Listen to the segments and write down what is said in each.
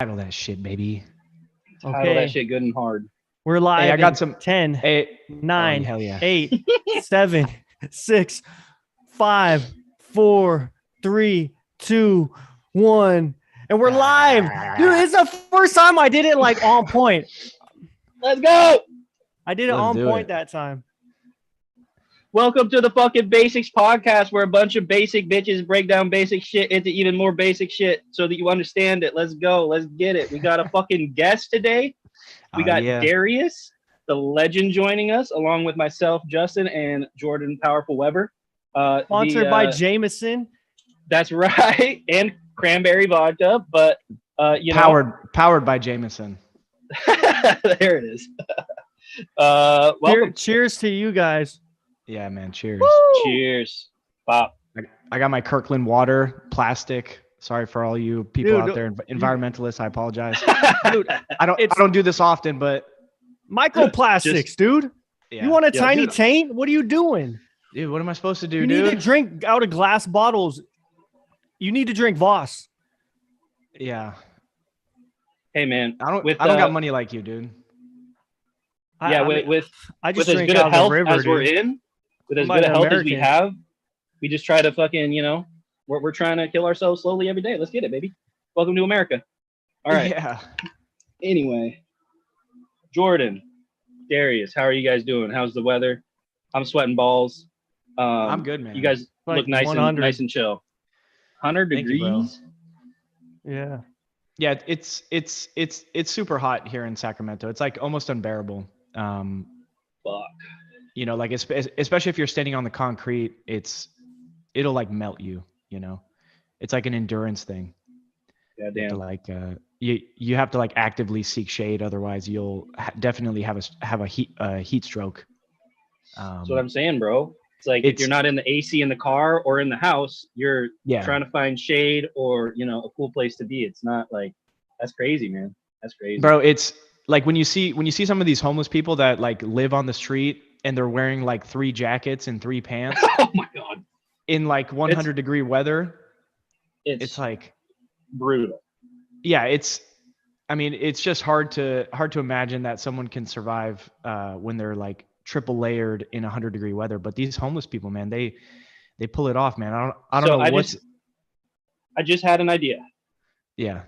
Title that shit, baby. Title that shit good and hard. We're live. Hey, I got some 10, Hey, 9, hell yeah. 8, 7, 6, 5, 4, 3, 2, 1. And we're live. Dude, it's the first time I did it like on point. Let's go. I did it Let's on do point it. that time. Welcome to the fucking Basics Podcast, where a bunch of basic bitches break down basic shit into even more basic shit so that you understand it. Let's go. Let's get it. We got a fucking guest today. We got Darius, the legend, joining us, along with myself, Justin, and Jordan Powerful Weber. Sponsored by Jameson. That's right. And cranberry vodka, but powered by Jameson. There it is. Welcome. Cheers to you guys. Yeah, man. Cheers. Woo! Cheers. Pop. I got my Kirkland water, plastic. Sorry for all you people out there, environmentalists. I apologize. Dude, I don't do this often, but microplastics, dude. Yeah. You want a tiny taint? What are you doing? Dude, what am I supposed to do, You dude? need to drink out of glass bottles. You need to drink Voss. Yeah. Hey, man. I don't got money like you, dude. With I just as drink good out a of the health river, as we're dude. in, with as I'm good a an health as we American. have, we just try to fucking, we're trying to kill ourselves slowly every day. Let's get it, baby. Welcome to America. All right. Yeah. Anyway, Jordan, Darius, how are you guys doing? How's the weather? I'm sweating balls. I'm good, man. You guys Like look nice 100. and chill. 100 Thank you, bro. degrees. Yeah. Yeah, it's super hot here in Sacramento. It's like almost unbearable. Fuck. Like especially if you're standing on the concrete, it'll like melt you. It's like an endurance thing. Yeah, You have to, damn. like you have to like actively seek shade, otherwise you'll definitely have a heat stroke. That's what I'm saying, bro. It's like if you're not in the AC in the car or in the house, you're trying to find shade or a cool place to be. It's not like that's crazy, man. That's crazy, bro. It's like when you see some of these homeless people that like live on the street and they're wearing like 3 jackets and 3 pants. Oh my god! In like 100-degree weather. It's like brutal. Yeah, it's just hard to imagine that someone can survive when they're like triple layered in 100-degree weather. But these homeless people, man, they pull it off, man. I don't know what's. I just had an idea. Yeah.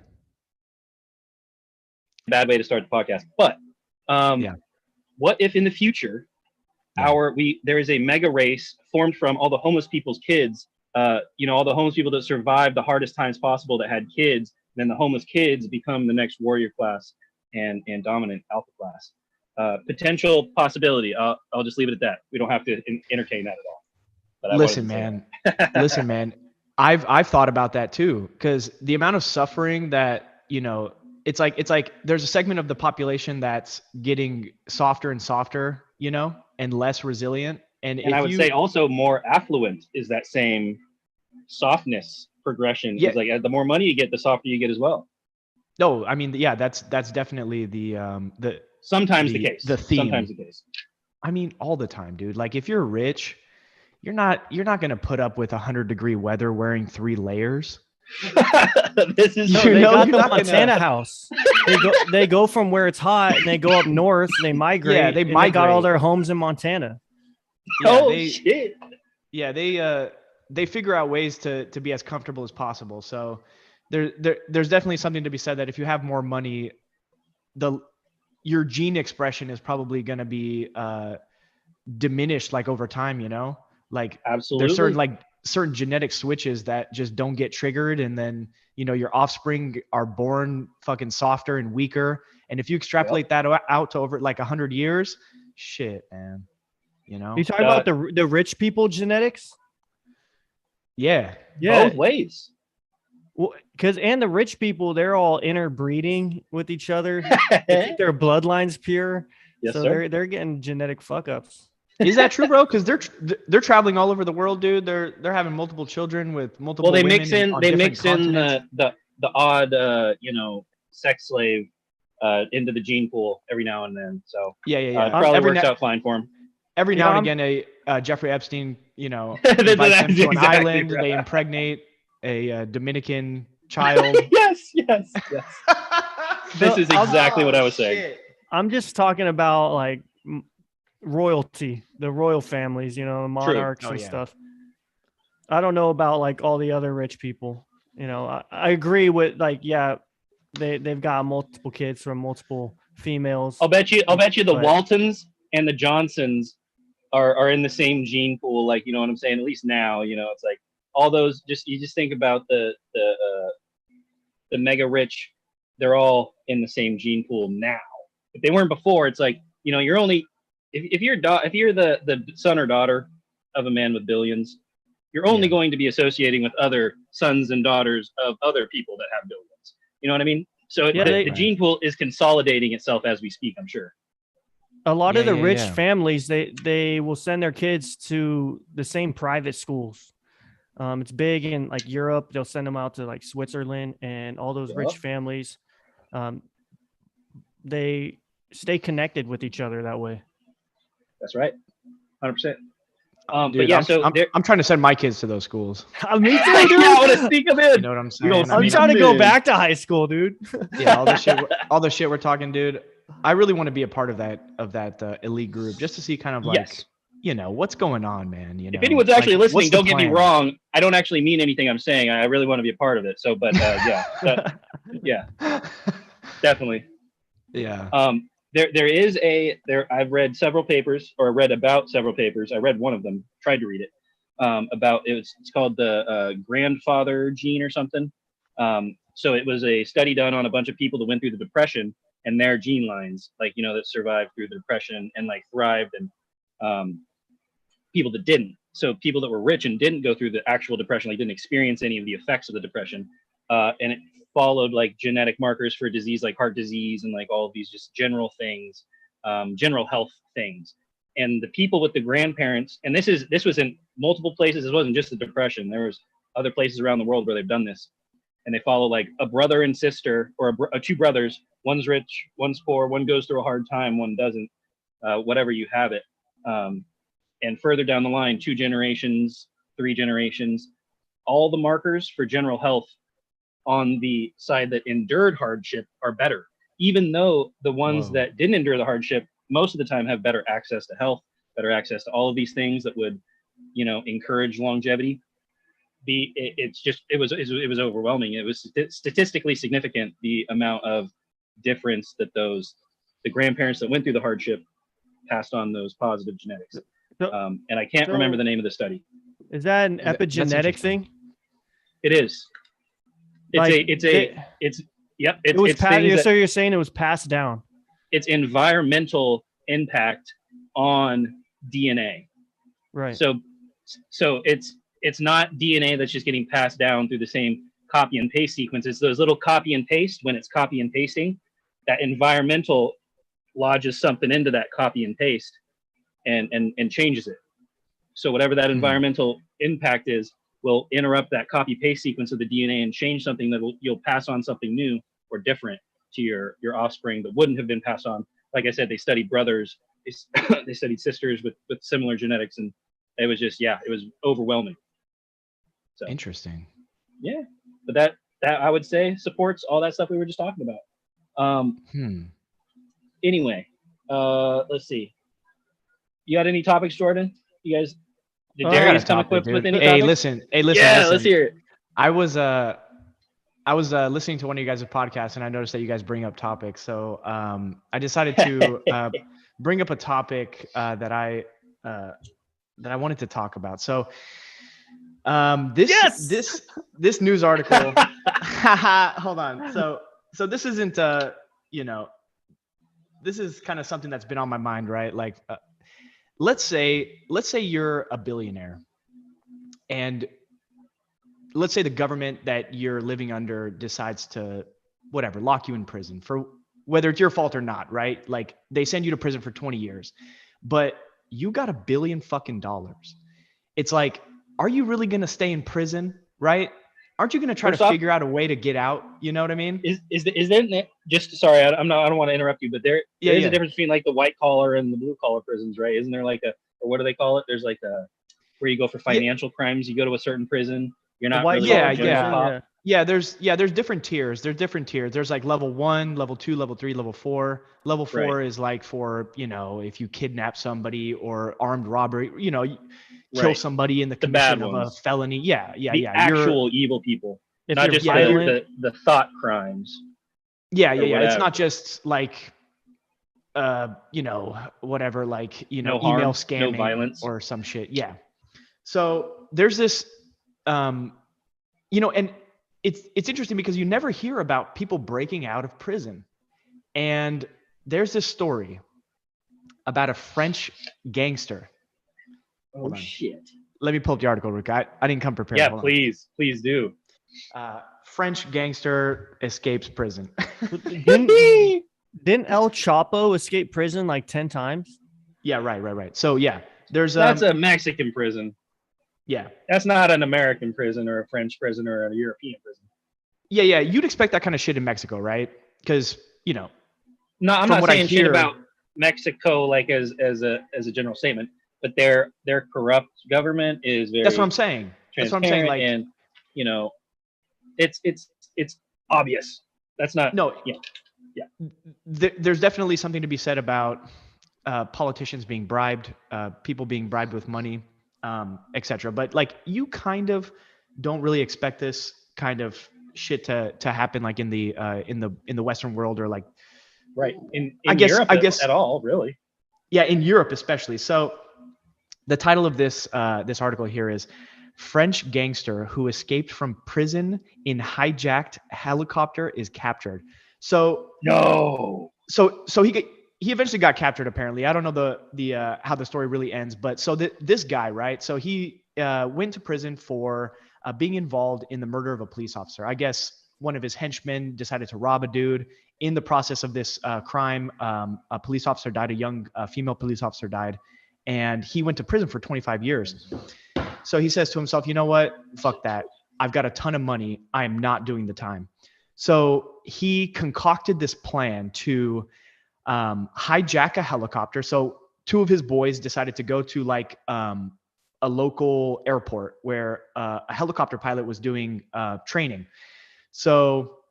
Bad way to start the podcast, but what if in the future there is a mega race formed from all the homeless people's kids, all the homeless people that survived the hardest times possible that had kids, and then the homeless kids become the next warrior class and dominant alpha class. Potential possibility. I'll just leave it at that. We don't have to entertain that at all. But listen, man. I've thought about that too, because the amount of suffering that it's like there's a segment of the population that's getting softer and softer, and less resilient. And I would say also more affluent is that same softness progression. Yeah. Like the more money you get, the softer you get as well. No, I mean, yeah, that's definitely the sometimes the case. The theme. Sometimes the case. I mean, all the time, dude. Like if you're rich, you're not gonna put up with 100-degree weather wearing 3 layers. This is they got the Montana house. They go from where it's hot and they go up north. They migrate. Yeah, they got all their homes in Montana. Yeah, shit. Yeah, they figure out ways to be as comfortable as possible. So there's definitely something to be said that if you have more money, your gene expression is probably going to be diminished like over time. Like absolutely, there's certain genetic switches that just don't get triggered, and then your offspring are born fucking softer and weaker. And if you extrapolate that out to over like 100 years, shit, man. You talking about the rich people genetics? Yeah. Both ways. Well, and the rich people, they're all interbreeding with each other to keep their bloodlines pure. Yes, so sir. They're getting genetic fuck ups. Is that true, bro? Because they're traveling all over the world, dude. They're having multiple children with multiple. Well, they women mix in the odd sex slave into the gene pool every now and then. So yeah. Probably works out fine for them. Every now and again, Jeffrey Epstein, invites them to an island. Right. They impregnate a Dominican child. Yes. This is exactly what I was saying. Shit. I'm just talking about like royalty, the royal families, the monarchs and stuff. I don't know about like all the other rich people. I agree with like, yeah, they've got multiple kids from multiple females. I'll bet you the Waltons and the Johnsons are in the same gene pool. Like, you know what I'm saying? At least now, it's like all those, you just think about the mega rich, they're all in the same gene pool now. If they weren't before, it's like, you're only, if you're the son or daughter of a man with billions, you're only going to be associating with other sons and daughters of other people that have billions. You know what I mean? So the gene pool is consolidating itself as we speak, I'm sure. A lot of the rich families, they will send their kids to the same private schools. It's big in like Europe. They'll send them out to like Switzerland and all those rich families. They stay connected with each other that way. That's right. 100%. Dude, but yeah, I'm trying to send my kids to those schools. Me too, dude. I want to sneak them in. You know what I'm saying? I'm trying to go back to high school, dude. Yeah, all the shit we're talking, dude. I really want to be a part of that elite group just to see kind of like, what's going on, man. If anyone's actually listening, don't get me wrong. I don't actually mean anything I'm saying. I really want to be a part of it. So, but yeah, definitely. Yeah. I've read several papers, or read about several papers. I read one of them, tried to read it, it's called the grandfather gene or something. So it was a study done on a bunch of people that went through the Depression and their gene lines, like, that survived through the Depression and like thrived, and people that didn't. So people that were rich and didn't go through the actual Depression, like didn't experience any of the effects of the Depression. And it followed like genetic markers for disease, like heart disease and like all of these just general things, general health things. And the people with the grandparents, and this was in multiple places. It wasn't just the Depression. There was other places around the world where they've done this. And they follow like a brother and sister, or two brothers. One's rich, one's poor. One goes through a hard time, one doesn't. Whatever you have it. And further down the line, 2 generations, 3 generations, all the markers for general health on the side that endured hardship are better, even though the ones that didn't endure the hardship most of the time have better access to health, better access to all of these things that would, encourage longevity. It was overwhelming. It was statistically significant, the amount of difference that the grandparents that went through the hardship passed on those positive genetics. And I can't remember the name of the study. Is that an epigenetic thing? It is. It was passed. So you're saying it was passed down? It's environmental impact on DNA. Right. So it's not DNA that's just getting passed down through the same copy and paste sequence. It's those little copy and paste. When it's copy and pasting, that environmental lodges something into that copy and paste and changes it. So whatever that environmental impact is will interrupt that copy paste sequence of the DNA and change something that you'll pass on something new or different to your offspring that wouldn't have been passed on. Like I said, they studied brothers, they studied sisters with similar genetics, and it was just, it was overwhelming. So interesting. Yeah. But that I would say supports all that stuff we were just talking about. Anyway, let's see. You got any topics, Jordan? You guys, did Darius come equipped with any topics? Listen. Yeah, let's hear it. I was listening to one of you guys' podcasts, and I noticed that you guys bring up topics. So I decided to bring up a topic that I wanted to talk about. So this news article. Hold on. So this isn't this is kind of something that's been on my mind, right? Like let's say you're a billionaire, and let's say the government that you're living under decides to lock you in prison for whether it's your fault or not, right? Like they send you to prison for 20 years, but you got $1 billion fucking dollars. It's like, are you really going to stay in prison? Right? Aren't you going to try to figure out a way to get out? You know what I mean? Is there just, sorry, I don't want to interrupt you, but there is a difference between like the white collar and the blue collar prisons, right? Isn't there like or what do they call it? There's like where you go for financial crimes, you go to a certain prison. You're not white really collar a junior person, cop. There's different tiers. There's different tiers. There's like level 1, level 2, level 3, level 4. Level 4 is like for, if you kidnap somebody or armed robbery, kill Right. somebody in the The bad commission of a ones. felony. The actual evil people, If not you're just violent, the thought crimes. Yeah. It's whatever. not just like, whatever, like, No email harm, scamming no violence. or some shit. Yeah. So there's this, and it's interesting because you never hear about people breaking out of prison. And there's this story about a French gangster. Oh shit. Let me pull up the article, Rick. I didn't come prepared. Yeah, please do. French gangster escapes prison. didn't El Chapo escape prison like 10 times? Yeah, right. So yeah, there's that's a Mexican prison. Yeah. That's not an American prison or a French prison or a European prison. Yeah. You'd expect that kind of shit in Mexico, right? Because, No, I'm not saying shit about Mexico like as a general statement, but their corrupt government is very. That's what I'm saying. Like, and it's obvious. That's not. No. Yeah. There's definitely something to be said about politicians being bribed, people being bribed with money, etc. But like, you kind of don't really expect this kind of shit to happen like in the Western world, or like, right in Europe, at all, really. Yeah, in Europe especially. So the title of this article here is French gangster who escaped from prison in hijacked helicopter is captured. So no. So he eventually got captured. Apparently, I don't know the how the story really ends, but so this guy, right? So he went to prison for being involved in the murder of a police officer. I guess one of his henchmen decided to rob a dude. In the process of this crime, a police officer died. A young female police officer died, and he went to prison for 25 years. So he says to himself, you know what? Fuck that. I've got a ton of money. I am not doing the time. So he concocted this plan to hijack a helicopter. So two of his boys decided to go to like a local airport where a helicopter pilot was doing training. So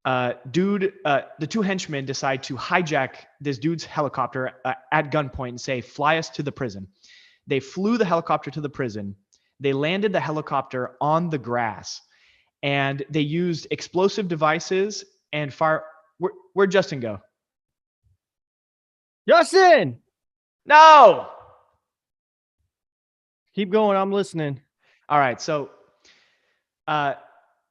the two henchmen decide to hijack this dude's helicopter at gunpoint and say, fly us to the prison. They flew the helicopter to the prison. They landed the helicopter on the grass, and they used explosive devices and fire. Where'd Justin go? Justin! No! Keep going. I'm listening. All right. So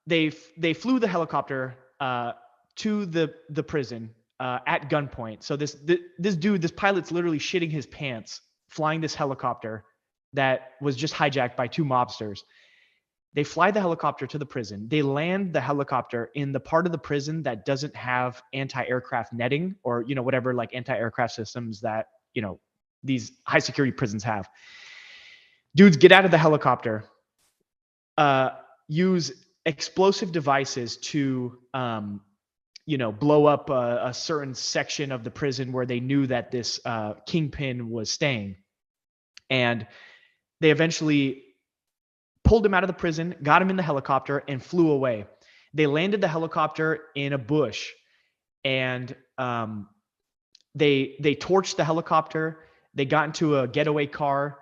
they flew the helicopter to the prison at gunpoint. So this pilot's literally shitting his pants flying this helicopter that was just hijacked by two mobsters. They fly the helicopter to the prison. They land the helicopter in the part of the prison that doesn't have anti-aircraft netting or, whatever, like anti-aircraft systems that, these high security prisons have. Dudes get out of the helicopter, use explosive devices to, blow up a certain section of the prison where they knew that this kingpin was staying. And they eventually pulled him out of the prison, got him in the helicopter, and flew away. They landed the helicopter in a bush, and they torched the helicopter. They got into a getaway car.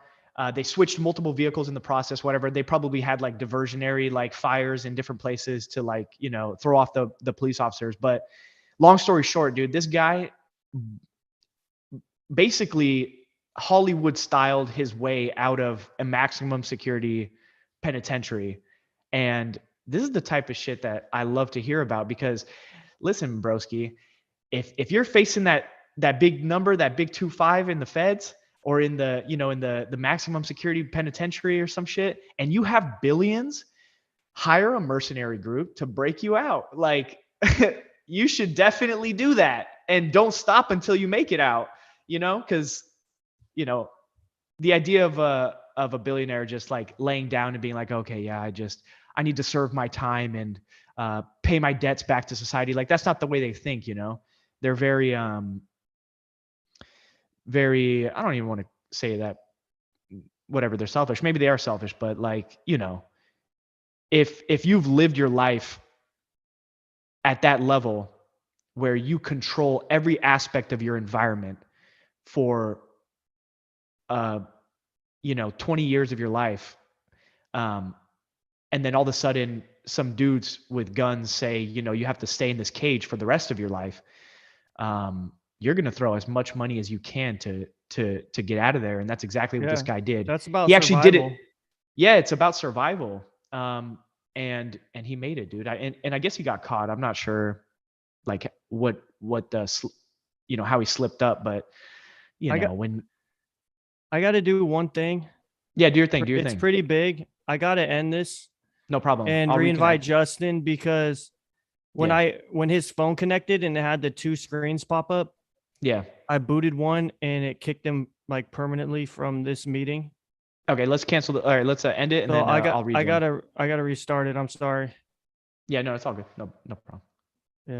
They switched multiple vehicles in the process, whatever. They probably had like diversionary like fires in different places to like, throw off the police officers. But long story short, dude, this guy basically Hollywood styled his way out of a maximum security penitentiary. And this is the type of shit that I love to hear about, because listen, broski, if you're facing that big number, that big 2.5 in the feds, or in the, in the maximum security penitentiary or some shit, and you have billions, hire a mercenary group to break you out. Like, you should definitely do that, and don't stop until you make it out, because, the idea of a billionaire just like laying down and being like, okay, yeah, I need to serve my time and pay my debts back to society. Like, that's not the way they think, They're very, very, I don't even want to say that, whatever, they're selfish. Maybe they are selfish, but like, if you've lived your life at that level where you control every aspect of your environment for 20 years of your life, and then all of a sudden some dudes with guns say, you have to stay in this cage for the rest of your life, you're going to throw as much money as you can to get out of there. And that's exactly what this guy did. That's about he actually survival. did it. Yeah, it's about survival. And he made it, dude. And I guess he got caught. I'm not sure like what how he slipped up, but when I got to do one thing. Yeah, do your thing. It's pretty big. I got to end this. No problem. And I'll reinvite reconnect. Justin, because when his phone connected and it had the two screens pop up, I booted one and it kicked him like permanently from this meeting. Okay, let's cancel all right, let's end it, and then I'll rejoin. I gotta restart it. I'm sorry. Yeah, no, it's all good. No problem.